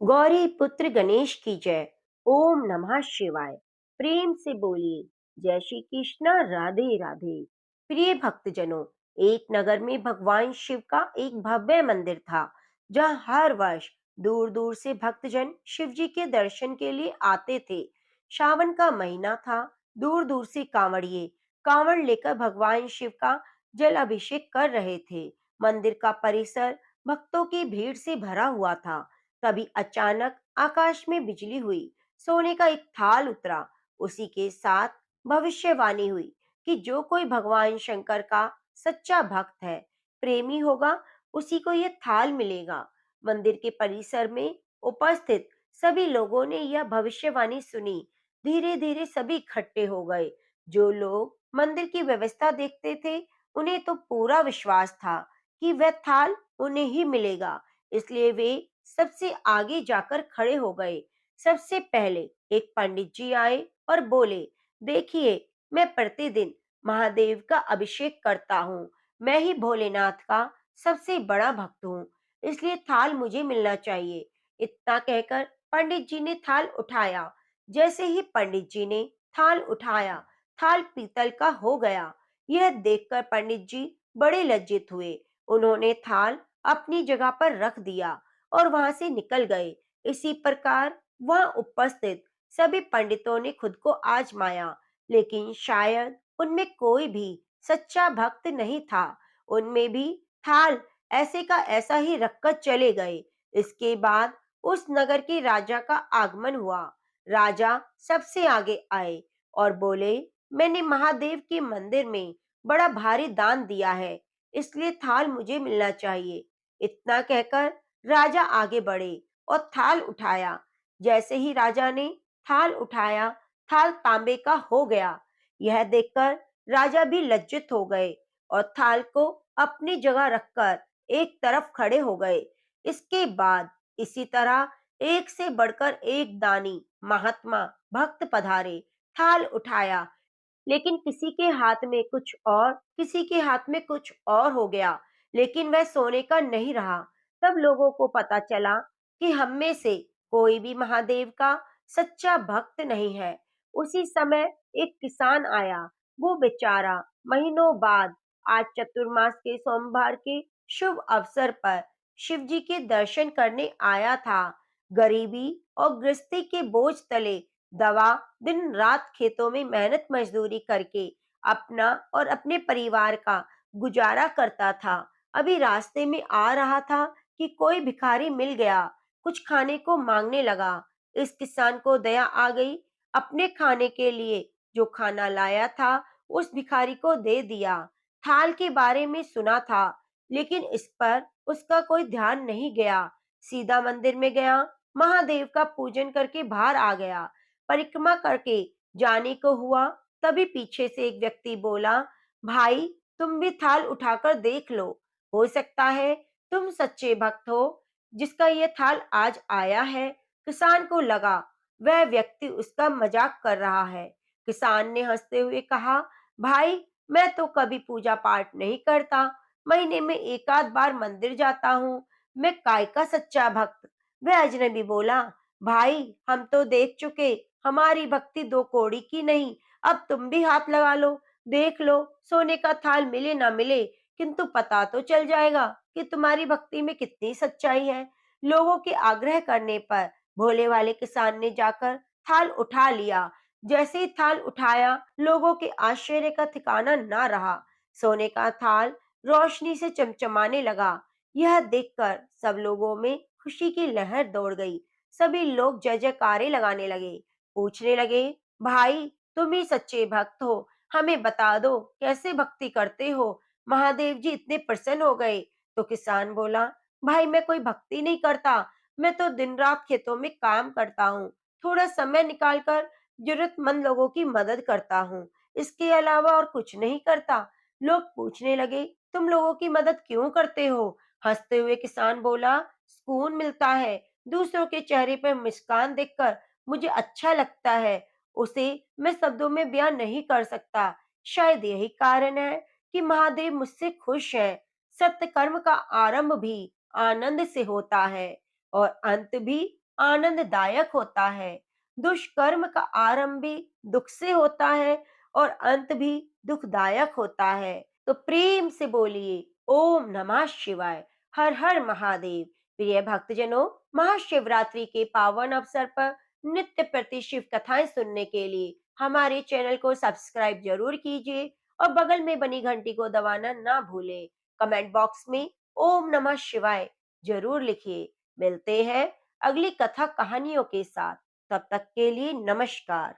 गौरी पुत्र गणेश की जय। ओम नमः शिवाय। प्रेम से बोलिए जय श्री कृष्णा, राधे राधे। प्रिय भक्तजनों, एक नगर में भगवान शिव का एक भव्य मंदिर था, जहां हर वर्ष दूर दूर से भक्तजन शिव जी के दर्शन के लिए आते थे। श्रावण का महीना था। दूर दूर से कांवड़िए कांवड़ लेकर भगवान शिव का जल अभिषेक कर रहे थे। मंदिर का परिसर भक्तों की भीड़ से भरा हुआ था। तभी अचानक आकाश में बिजली हुई, सोने का एक थाल उतरा। उसी के साथ भविष्यवाणी हुई कि जो कोई भगवान शंकर का सच्चा भक्त है, प्रेमी होगा, उसी को यह थाल मिलेगा। मंदिर के परिसर में उपस्थित सभी लोगों ने यह भविष्यवाणी सुनी। धीरे धीरे सभी इकट्ठे हो गए। जो लोग मंदिर की व्यवस्था देखते थे, उन्हें तो पूरा विश्वास था कि वह थाल उन्हें ही मिलेगा। इसलिए वे सबसे आगे जाकर खड़े हो गए। सबसे पहले एक पंडित जी आए और बोले, देखिए, मैं प्रतिदिन महादेव का अभिषेक करता हूँ। मैं ही भोलेनाथ का सबसे बड़ा भक्त हूँ, इसलिए थाल मुझे मिलना चाहिए। इतना कहकर पंडित जी ने थाल उठाया। जैसे ही पंडित जी ने थाल उठाया, थाल पीतल का हो गया। यह देखकर पंडित जी बड़े लज्जित हुए। उन्होंने थाल अपनी जगह पर रख दिया और वहां से निकल गए। इसी प्रकार वहां उपस्थित सभी पंडितों ने खुद को आजमाया, लेकिन शायद उनमें कोई भी सच्चा भक्त नहीं था। उनमें भी थाल ऐसे का ऐसा ही रखकर चले गए। इसके बाद उस नगर के राजा का आगमन हुआ। राजा सबसे आगे आए और बोले, मैंने महादेव के मंदिर में बड़ा भारी दान दिया है, इसलिए थाल मुझे मिलना चाहिए। इतना कहकर राजा आगे बढ़े और थाल उठाया। जैसे ही राजा ने थाल उठाया, थाल तांबे का हो गया। यह देखकर राजा भी लज्जित हो गए और थाल को अपनी जगह रखकर एक तरफ खड़े हो गए। इसके बाद इसी तरह एक से बढ़कर एक दानी महात्मा भक्त पधारे। थाल उठाया, लेकिन किसी के हाथ में कुछ और, किसी के हाथ में कुछ और हो गया, लेकिन वह सोने का नहीं रहा। तब लोगों को पता चला कि हम में से कोई भी महादेव का सच्चा भक्त नहीं है। उसी समय एक किसान आया। वो बेचारा महीनों बाद आज चतुर्मास के सोमवार के शुभ अवसर पर शिव जी के दर्शन करने आया था। गरीबी और गृहस्थी के बोझ तले दवा दिन रात खेतों में मेहनत मजदूरी करके अपना और अपने परिवार का गुजारा करता था। अभी रास्ते में आ रहा था कि कोई भिखारी मिल गया। कुछ खाने को मांगने लगा। इस किसान को दया आ गई। अपने खाने के लिए जो खाना लाया था, उस भिखारी को दे दिया। थाल के बारे में सुना था, लेकिन इस पर उसका कोई ध्यान नहीं गया। सीधा मंदिर में गया, महादेव का पूजन करके बाहर आ गया। परिक्रमा करके जाने को हुआ, तभी पीछे से एक व्यक्ति बोला, भाई, तुम भी थाल उठाकर देख लो। हो सकता है तुम सच्चे भक्त हो जिसका ये थाल आज आया है। किसान को लगा वह व्यक्ति उसका मजाक कर रहा है। किसान ने हंसते हुए कहा, भाई, मैं तो कभी पूजा पाठ नहीं करता, महीने में एक आध बार मंदिर जाता हूँ। मैं काय का सच्चा भक्त। वह अजनबी बोला, भाई, हम तो देख चुके, हमारी भक्ति दो कौड़ी की नहीं। अब तुम भी हाथ लगा लो, देख लो, सोने का थाल मिले ना मिले, किंतु पता तो चल जाएगा कि तुम्हारी भक्ति में कितनी सच्चाई है। लोगों के आग्रह करने पर भोले वाले किसान ने जाकर थाल उठा लिया। जैसे ही थाल उठाया, लोगों के आश्चर्य का ठिकाना ना रहा। सोने का थाल रोशनी से चमचमाने लगा। यह देखकर सब लोगों में खुशी की लहर दौड़ गई। सभी लोग जय जयकारे लगाने लगे। पूछने लगे, भाई, तुम ही सच्चे भक्त हो, हमें बता दो कैसे भक्ति करते हो, महादेव जी इतने प्रसन्न हो गए। तो किसान बोला, भाई, मैं कोई भक्ति नहीं करता, मैं तो दिन रात खेतों में काम करता हूँ, थोड़ा समय निकालकर जरूरतमंद लोगों की मदद करता हूँ, इसके अलावा और कुछ नहीं करता। लोग पूछने लगे, तुम लोगों की मदद क्यों करते हो? हंसते हुए किसान बोला, सुकून मिलता है, दूसरों के चेहरे पर मुस्कान देखकर मुझे अच्छा लगता है, उसे मैं शब्दों में बयां नहीं कर सकता। शायद यही कारण है कि महादेव मुझसे खुश है। सत्य कर्म का आरंभ भी आनंद से होता है और अंत भी आनंददायक होता है। दुष्कर्म का आरंभ भी दुख से होता है और अंत भी दुखदायक होता है। तो प्रेम से बोलिए ओम नमः शिवाय। हर हर महादेव। प्रिय भक्तजनों, महाशिवरात्रि के पावन अवसर पर नित्य प्रति शिव कथाएं सुनने के लिए हमारे चैनल को सब्सक्राइब जरूर कीजिए और बगल में बनी घंटी को दबाना ना भूलें। कमेंट बॉक्स में ओम नमः शिवाय जरूर लिखिए। मिलते हैं अगली कथा कहानियों के साथ। तब तक के लिए नमस्कार।